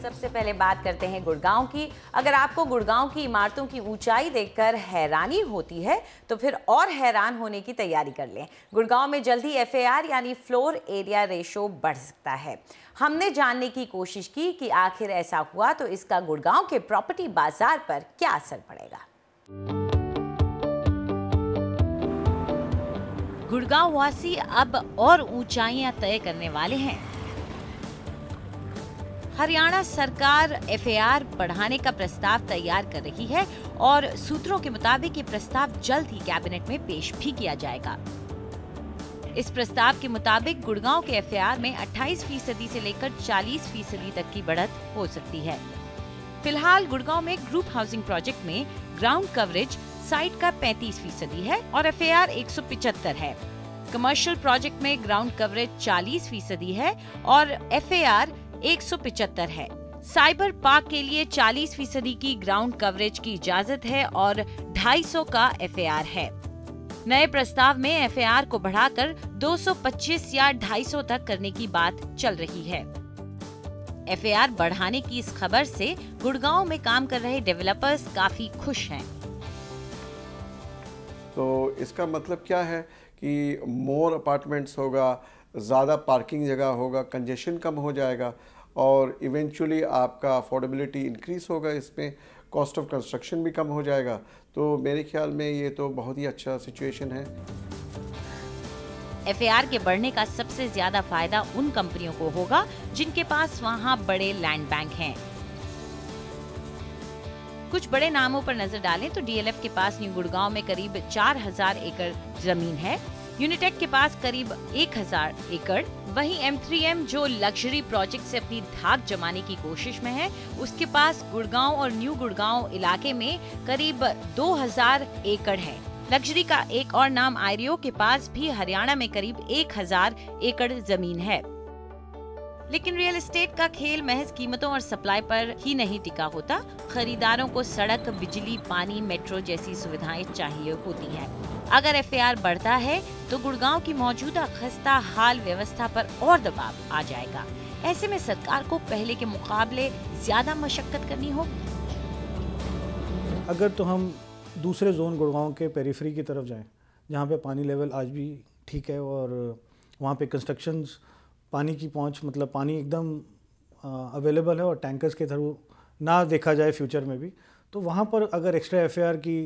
सबसे पहले बात करते हैं गुड़गांव की। अगर आपको गुड़गांव की इमारतों की ऊंचाई देखकर हैरानी होती है तो फिर और हैरान होने की तैयारी कर लें। गुड़गांव में जल्द ही FAR यानी फ्लोर एरिया रेशो बढ़ सकता है। हमने जानने की कोशिश की कि आखिर ऐसा हुआ तो इसका गुड़गांव के प्रॉपर्टी बाजार पर क्या असर पड़ेगा। गुड़गांव वासी अब और ऊंचाइयां तय करने वाले हैं। हरियाणा सरकार FAR बढ़ाने का प्रस्ताव तैयार कर रही है और सूत्रों के मुताबिक ये प्रस्ताव जल्द ही कैबिनेट में पेश भी किया जाएगा। इस प्रस्ताव के मुताबिक गुड़गांव के FAR में 28% से लेकर 40% तक की बढ़त हो सकती है। फिलहाल गुड़गांव में ग्रुप हाउसिंग प्रोजेक्ट में ग्राउंड कवरेज साइट का 35% है और FAR 175 है। कमर्शियल प्रोजेक्ट में ग्राउंड कवरेज 40% है और FAR 175 है। साइबर पार्क के लिए 40% की ग्राउंड कवरेज की इजाजत है और 250 का FAR है। नए प्रस्ताव में FAR को बढ़ाकर 225 या 250 तक करने की बात चल रही है। FAR बढ़ाने की इस खबर से गुड़गांव में काम कर रहे डेवलपर्स काफी खुश हैं। तो इसका मतलब क्या है कि मोर अपार्टमेंट्स होगा, ज़्यादा पार्किंग जगह होगा, कंजेशन कम हो जाएगा और इवेंचुअली आपका अफोर्डेबिलिटी इंक्रीज होगा, इसमें कॉस्ट ऑफ कंस्ट्रक्शन भी कम हो जाएगा। तो मेरे ख्याल में ये तो बहुत ही अच्छा सिचुएशन है। FAR के बढ़ने का सबसे ज्यादा फायदा उन कंपनियों को होगा जिनके पास वहां बड़े लैंड बैंक हैं। कुछ बड़े नामों पर नजर डालें तो DLF के पास न्यू गुड़गांव में करीब 4000 एकड़ जमीन है। यूनिटेक के पास करीब 1000 एकड़। वहीं M3M जो लग्जरी प्रोजेक्ट से अपनी धाक जमाने की कोशिश में है, उसके पास गुड़गांव और न्यू गुड़गांव इलाके में करीब 2000 एकड़ है। लग्जरी का एक और नाम आयरियो के पास भी हरियाणा में करीब 1000 एकड़ जमीन है। लेकिन रियल एस्टेट का खेल महज कीमतों और सप्लाई पर ही नहीं टिका होता। खरीदारों को सड़क, बिजली, पानी, मेट्रो जैसी सुविधाएं चाहिए होती हैं। अगर FAR बढ़ता है तो गुड़गांव की मौजूदा खस्ता हाल व्यवस्था पर और दबाव आ जाएगा। ऐसे में सरकार को पहले के मुकाबले ज्यादा मशक्कत करनी होगी। अगर तो हम दूसरे जोन गुड़गांव के पेरिफेरी की तरफ जाएं, जहाँ पे पानी लेवल आज भी ठीक है और वहाँ पे कंस्ट्रक्शंस, पानी की पहुँच, मतलब पानी एकदम अवेलेबल है और टैंकर्स के थ्रू ना देखा जाए फ्यूचर में भी, तो वहाँ पर अगर एक्स्ट्रा FAR की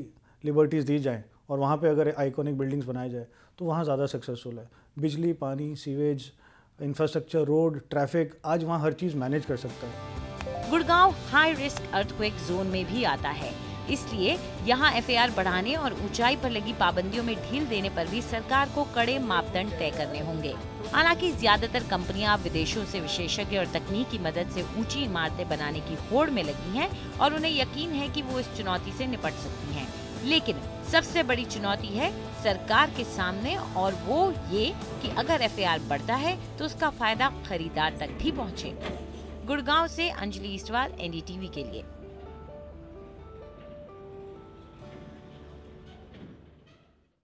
लिबर्टीज़ दी जाए और वहाँ पे अगर आइकॉनिक बिल्डिंग्स बनाए जाए तो वहाँ ज़्यादा सक्सेसफुल है। बिजली, पानी, सीवेज, इंफ्रास्ट्रक्चर, रोड, ट्रैफिक, आज वहाँ हर चीज़ मैनेज कर सकता है। Gurgaon high risk earthquake zone में भी आता है, इसलिए यहाँ FAR बढ़ाने और ऊंचाई पर लगी पाबंदियों में ढील देने पर भी सरकार को कड़े मापदंड तय करने होंगे। हालांकि ज्यादातर कंपनियां विदेशों से विशेषज्ञ और तकनीक की मदद से ऊंची इमारतें बनाने की होड़ में लगी हैं और उन्हें यकीन है कि वो इस चुनौती से निपट सकती हैं। लेकिन सबसे बड़ी चुनौती है सरकार के सामने और वो ये कि अगर FAR बढ़ता है तो उसका फायदा खरीदार तक भी पहुँचे। गुड़गांव से अंजलि ईस्टवाल, NDTV के लिए।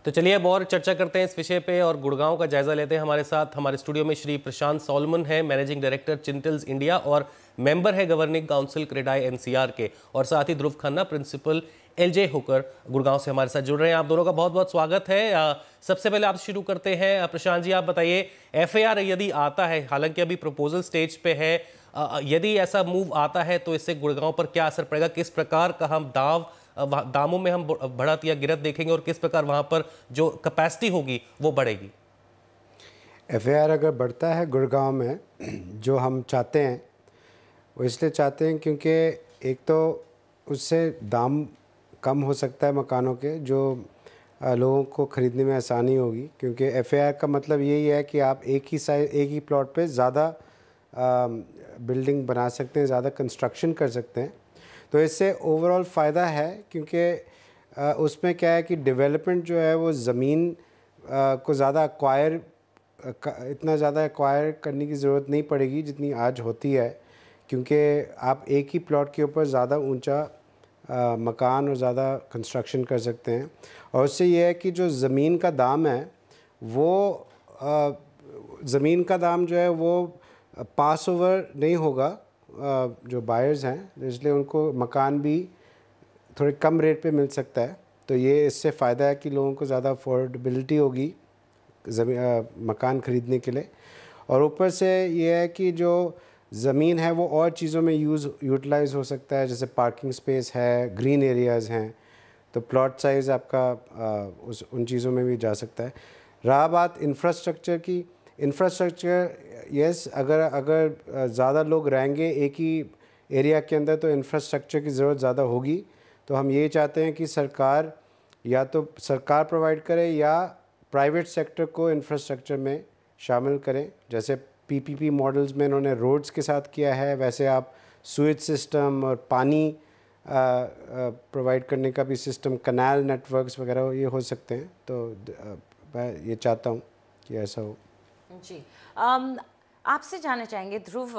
तो चलिए अब और चर्चा करते हैं इस विषय पे और गुड़गांव का जायजा लेते हैं। हमारे साथ हमारे स्टूडियो में श्री प्रशांत सोलमन है, मैनेजिंग डायरेक्टर चिंटल्स इंडिया और मेंबर है गवर्निंग काउंसिल क्रेडाई NCR के, और साथ ही Dhruv Khanna principal LJ Hooker Gurgaon से हमारे साथ जुड़ रहे हैं। आप दोनों का बहुत बहुत स्वागत है। सबसे पहले आप शुरू करते हैं। प्रशांत जी, आप बताइए, FAR यदि आता है, हालांकि अभी प्रपोजल स्टेज पे है, यदि ऐसा मूव आता है तो इससे गुड़गांव पर क्या असर पड़ेगा? किस प्रकार का हम दामों में हम बढ़त या गिरत देखेंगे और किस प्रकार वहां पर जो कैपेसिटी होगी वो बढ़ेगी? FAR अगर बढ़ता है गुड़गांव में, जो हम चाहते हैं वो इसलिए चाहते हैं क्योंकि एक तो उससे दाम कम हो सकता है मकानों के, जो लोगों को ख़रीदने में आसानी होगी, क्योंकि FAR का मतलब यही है कि आप एक ही प्लॉट पे ज़्यादा बिल्डिंग बना सकते हैं, ज़्यादा कंस्ट्रक्शन कर सकते हैं। तो इससे ओवरऑल फ़ायदा है, क्योंकि उसमें क्या है कि डेवलपमेंट जो है वो ज़मीन को ज़्यादा इतना ज़्यादा एक्वायर करने की ज़रूरत नहीं पड़ेगी जितनी आज होती है, क्योंकि आप एक ही प्लॉट के ऊपर ज़्यादा ऊंचा मकान और ज़्यादा कंस्ट्रक्शन कर सकते हैं। और उससे ये है कि जो ज़मीन का दाम है वो ज़मीन का दाम जो है वो पास ओवर नहीं होगा, जो बायर्स हैं, इसलिए उनको मकान भी थोड़े कम रेट पे मिल सकता है। तो ये इससे फ़ायदा है कि लोगों को ज़्यादा अफोर्डेबिलिटी होगी मकान ख़रीदने के लिए। और ऊपर से ये है कि जो ज़मीन है वो और चीज़ों में यूटिलाइज़ हो सकता है, जैसे पार्किंग स्पेस है, ग्रीन एरियाज़ हैं, तो प्लॉट साइज़ आपका उन चीज़ों में भी जा सकता है। रहा बात इंफ्रास्ट्रक्चर की, इंफ्रास्ट्रक्चर यस, अगर ज़्यादा लोग रहेंगे एक ही एरिया के अंदर तो इंफ्रास्ट्रक्चर की ज़रूरत ज़्यादा होगी। तो हम ये चाहते हैं कि सरकार या तो सरकार प्रोवाइड करे या प्राइवेट सेक्टर को इंफ्रास्ट्रक्चर में शामिल करें। जैसे पीपीपी मॉडल्स में इन्होंने रोड्स के साथ किया है, वैसे आप स्विच सिस्टम और पानी प्रोवाइड करने का भी सिस्टम, कैनाल नेटवर्क्स वगैरह ये हो सकते हैं। तो मैं ये चाहता हूँ कि ऐसा हो। जी, आपसे जानना चाहेंगे ध्रुव,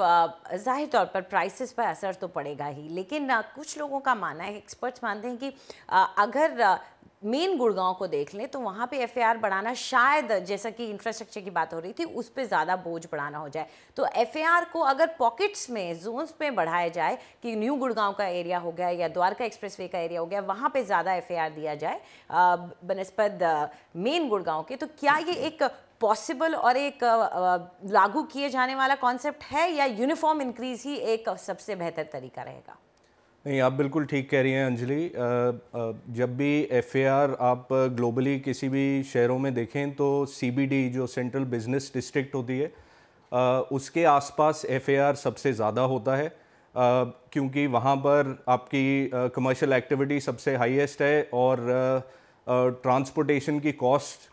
जाहिर तौर पर प्राइसेस पर असर तो पड़ेगा ही, लेकिन कुछ लोगों का मानना है, एक्सपर्ट्स मानते हैं कि अगर मेन गुड़गांव को देख लें तो वहाँ पे एफएआर बढ़ाना शायद, जैसा कि इंफ्रास्ट्रक्चर की बात हो रही थी, उस पे ज़्यादा बोझ बढ़ाना हो जाए। तो एफएआर को अगर पॉकेट्स में, जोन्स में बढ़ाया जाए कि न्यू गुड़गांव का एरिया हो गया या द्वारका एक्सप्रेसवे का एरिया हो गया, वहाँ पे ज़्यादा एफएआर दिया जाए बनस्पत मेन गुड़गांव के, तो क्या ये एक पॉसिबल और एक लागू किए जाने वाला कॉन्सेप्ट है, या यूनिफॉर्म इंक्रीज ही एक सबसे बेहतर तरीका रहेगा? नहीं, आप बिल्कुल ठीक कह रही हैं अंजलि। जब भी एफएआर आप ग्लोबली किसी भी शहरों में देखें तो सीबीडी जो सेंट्रल बिजनेस डिस्ट्रिक्ट होती है उसके आसपास एफएआर सबसे ज़्यादा होता है, क्योंकि वहाँ पर आपकी कमर्शियल एक्टिविटी सबसे हाईएस्ट है और ट्रांसपोर्टेशन की कॉस्ट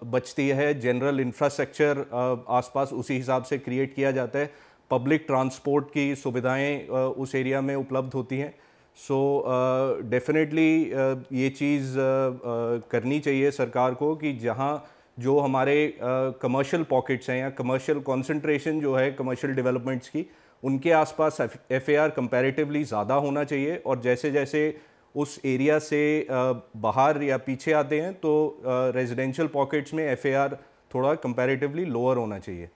बचती है। जनरल इंफ्रास्ट्रक्चर आसपास उसी हिसाब से क्रिएट किया जाता है, पब्लिक ट्रांसपोर्ट की सुविधाएं उस एरिया में उपलब्ध होती हैं। सो डेफिनेटली ये चीज़ करनी चाहिए सरकार को कि जहां जो हमारे कमर्शियल पॉकेट्स हैं या कमर्शियल कंसंट्रेशन जो है कमर्शियल डेवलपमेंट्स की, उनके आसपास एफएआर कंपैरेटिवली ज़्यादा होना चाहिए। और जैसे जैसे उस एरिया से बाहर या पीछे आते हैं तो रेजिडेंशियल पॉकेट्स में एफएआर थोड़ा कंपैरेटिवली लोअर होना चाहिए।